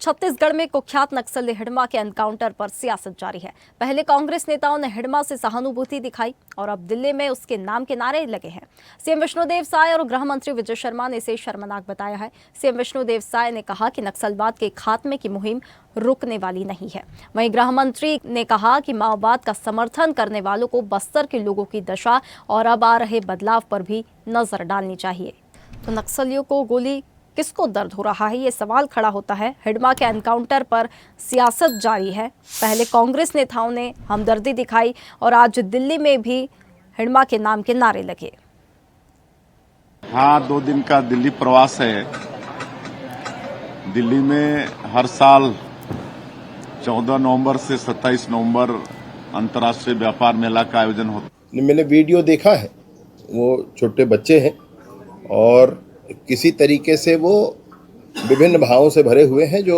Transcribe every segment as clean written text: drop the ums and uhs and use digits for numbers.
छत्तीसगढ़ में कुख्यात नक्सली हिडमा के एनकाउंटर पर सियासत जारी है। पहले कांग्रेस नेताओं ने हिडमा से सहानुभूति दिखाई और अब दिल्ली में उसके नाम के नारे लगे हैं। सीएम विष्णुदेव साय और गृह मंत्री विजय शर्मा ने इसे शर्मनाक बताया है। सीएम विष्णुदेव साय ने कहा कि नक्सलवाद के खात्मे की मुहिम रुकने वाली नहीं है। वहीं गृह मंत्री ने कहा कि माओवाद का समर्थन करने वालों को बस्तर के लोगों की दशा और अब आ रहे बदलाव पर भी नजर डालनी चाहिए। तो नक्सलियों को गोली किसको दर्द हो रहा है, ये सवाल खड़ा होता है। हिडमा के एनकाउंटर पर सियासत जारी है। पहले कांग्रेस नेताओं ने हमदर्दी दिखाई और आज दिल्ली में भी हिडमा के नाम के नारे लगे। हाँ, 2 दिन का दिल्ली प्रवास है। दिल्ली में हर साल 14 नवंबर से 27 नवंबर अंतर्राष्ट्रीय व्यापार मेला का आयोजन होता है। मैंने वीडियो देखा है, वो छोटे बच्चे हैं और किसी तरीके से वो विभिन्न भावों से भरे हुए हैं जो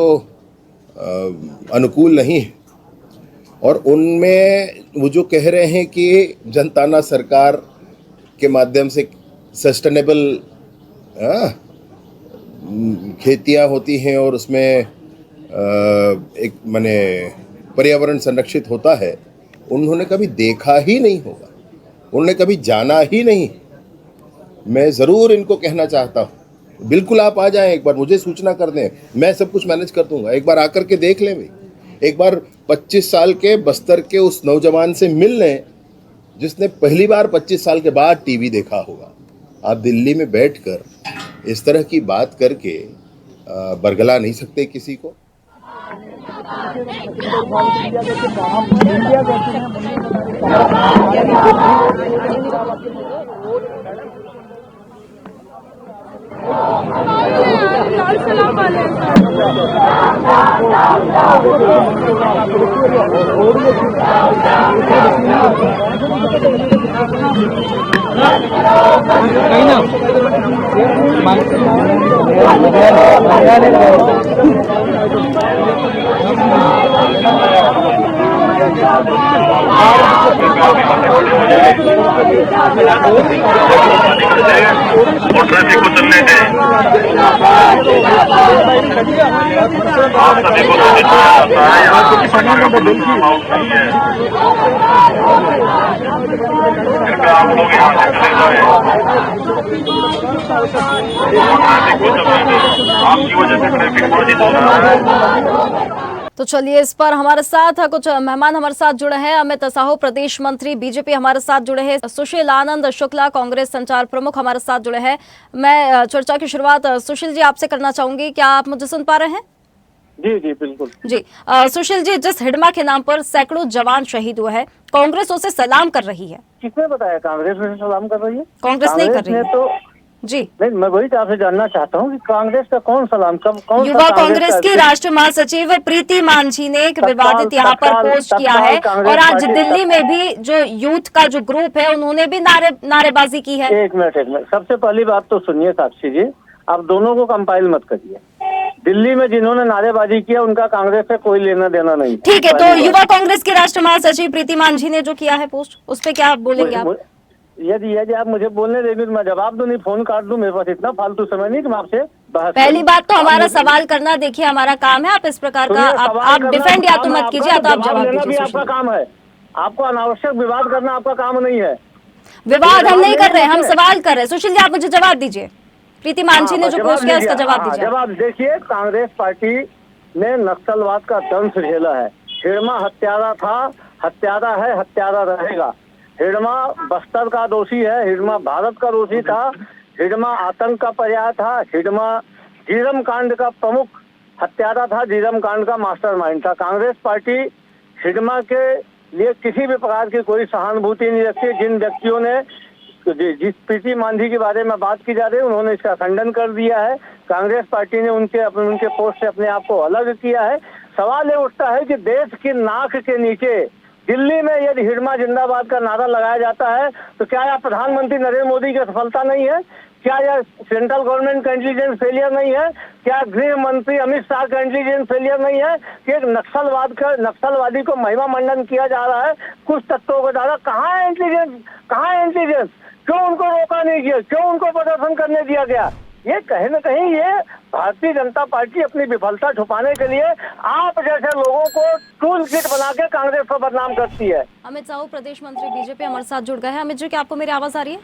अनुकूल नहीं है। और उनमें वो जो कह रहे हैं कि जनताना सरकार के माध्यम से सस्टेनेबल खेतियां होती हैं और उसमें एक माने पर्यावरण संरक्षित होता है, उन्होंने कभी देखा ही नहीं होगा, उन्होंने कभी जाना ही नहीं। मैं ज़रूर इनको कहना चाहता हूँ, बिल्कुल आप आ जाएं, एक बार मुझे सूचना कर दें, मैं सब कुछ मैनेज कर दूंगा। एक बार आकर के देख लें भाई, एक बार 25 साल के बस्तर के उस नौजवान से मिल लें जिसने पहली बार 25 साल के बाद टीवी देखा होगा। आप दिल्ली में बैठकर इस तरह की बात करके बरगला नहीं सकते किसी को। ट्रैफिक को चलने दें। आप सभी को सूचित किया जाता है यहाँ की पटना का पुलिस आउट नहीं है। कृपया आप लोग यहाँ से चले जाए। ट्रैफिक को चलने दें। आपकी वजह से ट्रैफिक बाधित हो रहा है। तो चलिए, इस पर हमारे साथ कुछ मेहमान हमारे साथ जुड़े हैं। अमित साहू प्रदेश मंत्री बीजेपी हमारे साथ जुड़े हैं। सुशील आनंद शुक्ला कांग्रेस संचार प्रमुख हमारे साथ जुड़े हैं। मैं चर्चा की शुरुआत सुशील जी आपसे करना चाहूंगी। क्या आप मुझे सुन पा रहे हैं? जी जी बिल्कुल जी। सुशील जी, जिस हिडमा के नाम पर सैकड़ों जवान शहीद हुए हैं, कांग्रेस उसे सलाम कर रही है। किसने बताया कांग्रेस उसे सलाम कर रही है? कांग्रेस नहीं कर रही है तो जी। नहीं, मैं वही आपसे जानना चाहता हूँ कि कांग्रेस का कौन सलाम, कब कौन युवा कांग्रेस की राष्ट्रीय महासचिव प्रीति मांझी ने एक विवादित यहाँ पर पोस्ट किया है और आज दिल्ली में भी जो यूथ का जो ग्रुप है उन्होंने भी नारेबाजी की है। एक मिनट, सबसे पहली बात तो सुनिए साक्षी जी, आप दोनों को कंपाइल मत करिए। दिल्ली में जिन्होंने नारेबाजी किया उनका कांग्रेस से कोई लेना देना नहीं। ठीक है, तो युवा कांग्रेस की राष्ट्रीय महासचिव प्रीति मांझी ने जो किया है पोस्ट, उस पर क्या बोलेंगे आप? यदि आप मुझे बोलने देंगे तो मैं जवाब दूं, नहीं फोन काट दूं। मेरे पास इतना फालतू समय नहीं कि मैं आपसे बहस। पहली बात तो हमारा सवाल करना, देखिए हमारा काम है। आप इस प्रकार का आप डिफेंड या तो मत कीजिए या तो आप जवाब दीजिए। आपका काम है, आपको अनावश्यक विवाद करना आपका काम नहीं है। विवाद हम नहीं कर रहे हैं, हम सवाल कर रहे हैं। सुशील जी, आप मुझे जवाब दीजिए। प्रीति मांझी ने जो पोस्ट किया उसका जवाब दीजिए। जवाब देखिए, कांग्रेस पार्टी ने नक्सलवाद का दंश झेला है। हिडमा हत्यारा था, हत्यारा है, हत्यारा रहेगा। हिडमा बस्तर का दोषी है, हिडमा भारत का दोषी था, हिडमा आतंक का पर्याय था, हिडमा झीरम कांड का प्रमुख हत्यारा था, झीरम कांड का मास्टरमाइंड था। कांग्रेस पार्टी हिडमा के लिए किसी भी प्रकार की कोई सहानुभूति नहीं रखती। जिन व्यक्तियों ने जिस प्रीति मांझी के बारे में बात की जा रही है उन्होंने इसका खंडन कर दिया है। कांग्रेस पार्टी ने उनके पोस्ट से अपने आप को अलग किया है। सवाल ये उठता है कि देश की नाक के नीचे दिल्ली में यदि हिडमा जिंदाबाद का नारा लगाया जाता है तो क्या यह प्रधानमंत्री नरेंद्र मोदी की सफलता नहीं है? क्या यह सेंट्रल गवर्नमेंट का इंटेलिजेंस फेलियर नहीं है? क्या गृह मंत्री अमित शाह का इंटेलिजेंस फेलियर नहीं है कि एक नक्सलवादी को महिमा मंडन किया जा रहा है कुछ तत्वों के द्वारा? कहाँ है इंटेलिजेंस? कहाँ है इंटेलिजेंस? क्यों उनको रोका नहीं गया? क्यों उनको प्रदर्शन करने दिया गया? ये कहीं न कहीं ये भारतीय जनता पार्टी अपनी विफलता छुपाने के लिए आप जैसे लोगों को टूल किट बना के कांग्रेस को बदनाम करती है। अमित साहू प्रदेश मंत्री बीजेपी हमारे साथ जुड़ गए हैं। अमित जी, क्या आपको मेरी आवाज आ रही है?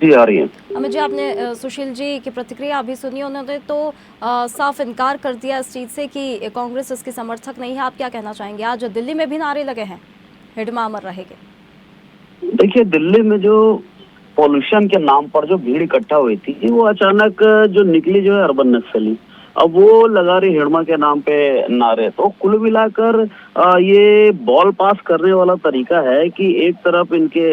जी आ रही है। अमित जी, आपने सुशील जी की प्रतिक्रिया अभी सुनी, उन्होंने तो साफ इनकार कर दिया इस चीज से कि कांग्रेस इसकी समर्थक नहीं है। आप क्या कहना चाहेंगे? आज दिल्ली में भी नारे लगे हैं, हिडमा अमर रहेगी। देखिए, दिल्ली में जो पॉल्यूशन के नाम पर जो भीड़ इकट्ठा हुई थी, वो अचानक जो निकली जो है अर्बन नक्सली, अब वो लगा रही हिडमा के नाम पे नारे। तो कुल मिलाकर ये बॉल पास करने वाला तरीका है कि एक तरफ इनके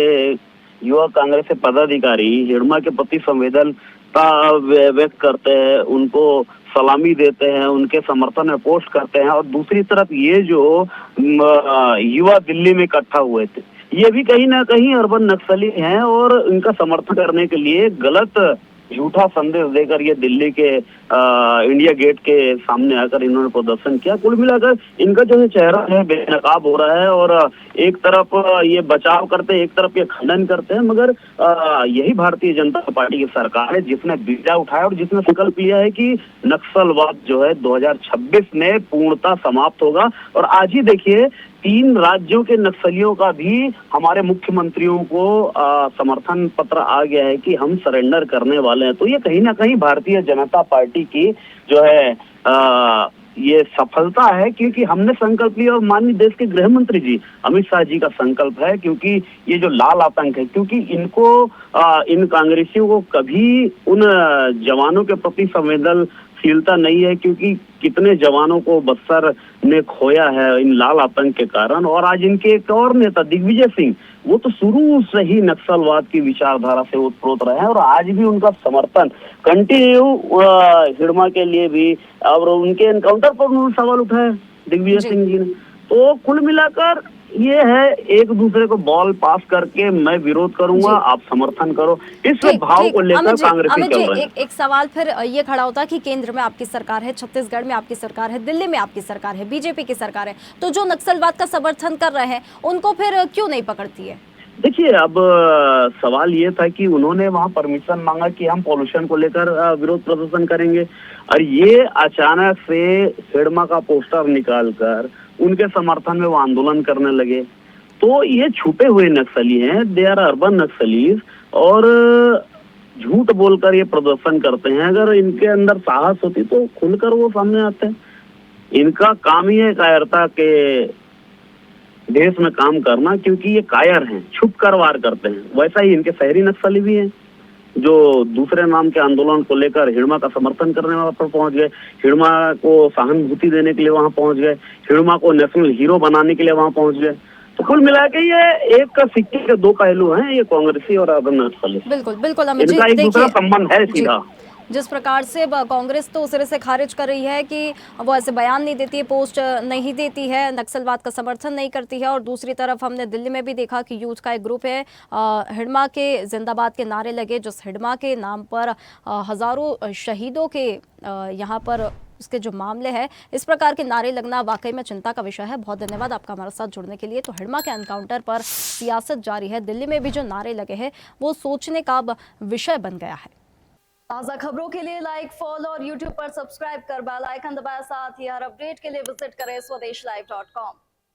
युवा कांग्रेस के पदाधिकारी हिडमा के प्रति संवेदनता व्यक्त करते हैं, उनको सलामी देते हैं, उनके समर्थन में पोस्ट करते हैं, और दूसरी तरफ ये जो युवा दिल्ली में इकट्ठा हुए थे, ये भी कहीं ना कहीं अर्बन नक्सली हैं और इनका समर्थन करने के लिए गलत झूठा संदेश देकर ये दिल्ली के इंडिया गेट के सामने आकर इन्होंने प्रदर्शन किया। कुल मिलाकर इनका जो है चेहरा है बेनकाब हो रहा है, और एक तरफ ये बचाव करते हैं, एक तरफ ये खंडन करते हैं, मगर यही भारतीय जनता पार्टी की सरकार है जिसने बीजा उठाया और जिसने संकल्प लिया है कि नक्सलवाद जो है 2026 में पूर्णतः समाप्त होगा। और आज ही देखिए 3 राज्यों के नक्सलियों का भी हमारे मुख्यमंत्रियों को समर्थन पत्र आ गया है कि हम सरेंडर करने वाले हैं। तो ये कहीं ना कहीं भारतीय जनता पार्टी की जो है ये सफलता है, क्योंकि हमने संकल्प लिया और माननीय देश के गृह मंत्री जी अमित शाह जी का संकल्प है, क्योंकि ये जो लाल आतंक है, क्योंकि इनको इन कांग्रेसियों को कभी उन जवानों के प्रति संवेदनशीलता नहीं है, क्योंकि कितने जवानों को बक्सर ने खोया है इन लाल आतंक के कारण। और आज इनके एक और नेता दिग्विजय सिंह, वो तो शुरू से ही नक्सलवाद की विचारधारा से ओतप्रोत रहे हैं और आज भी उनका समर्थन कंटिन्यू हिडमा के लिए भी, और उनके एनकाउंटर पर उन्होंने सवाल उठाया दिग्विजय सिंह जी ने। तो कुल मिलाकर ये है एक दूसरे को बॉल पास करके मैं विरोध करूंगा, आप समर्थन करो, इस भाव को लेकर कांग्रेस चल रहे हैं। एक सवाल फिर ये खड़ा होता है कि केंद्र में आपकी सरकार है, छत्तीसगढ़ में आपकी सरकार है, दिल्ली में आपकी सरकार है, बीजेपी की सरकार है, तो जो नक्सलवाद का समर्थन कर रहे हैं उनको फिर क्यों नहीं पकड़ती है? देखिए, अब सवाल ये था कि उन्होंने वहां परमिशन मांगा कि हम पॉल्यूशन को लेकर विरोध प्रदर्शन करेंगे, और ये अचानक से हिडमा का पोस्टर निकालकर उनके समर्थन में वो आंदोलन करने लगे। तो ये छुपे हुए नक्सली हैं, दे आर अर्बन नक्सलीज, और झूठ बोलकर ये प्रदर्शन करते हैं। अगर इनके अंदर साहस होती तो खुलकर वो सामने आते हैं। इनका काम ही है कायरता के देश में काम करना, क्योंकि ये कायर हैं, छुप कर वार करते हैं। वैसा ही इनके शहरी नक्सली भी हैं, जो दूसरे नाम के आंदोलन को लेकर हिडमा का समर्थन करने वहां पर पहुंच गए, हिडमा को सहानुभूति देने के लिए वहां पहुंच गए, हिडमा को नेशनल हीरो बनाने के लिए वहां पहुंच गए। तो कुल मिला के ये एक सिक्के के 2 पहलू हैं, ये कांग्रेसी और अर्बन नक्सली। बिल्कुल बिल्कुल अमित जी, इनका एक दूसरा संबंध है सीधा। जिस प्रकार से कांग्रेस तो सिरे से खारिज कर रही है कि वो ऐसे बयान नहीं देती है, पोस्ट नहीं देती है, नक्सलवाद का समर्थन नहीं करती है, और दूसरी तरफ हमने दिल्ली में भी देखा कि यूथ का एक ग्रुप है, हिडमा के जिंदाबाद के नारे लगे, जिस हिडमा के नाम पर हजारों शहीदों के यहाँ पर उसके जो मामले हैं, इस प्रकार के नारे लगना वाकई में चिंता का विषय है। बहुत धन्यवाद आपका हमारे साथ जुड़ने के लिए। तो हिडमा के एनकाउंटर पर सियासत जारी है, दिल्ली में भी जो नारे लगे हैं वो सोचने का अब विषय बन गया है। ताज़ा खबरों के लिए लाइक, फॉलो और यूट्यूब पर सब्सक्राइब कर बेल आइकन दबाएं। साथ ही हर अपडेट के लिए विजिट करें swedeshlive.com।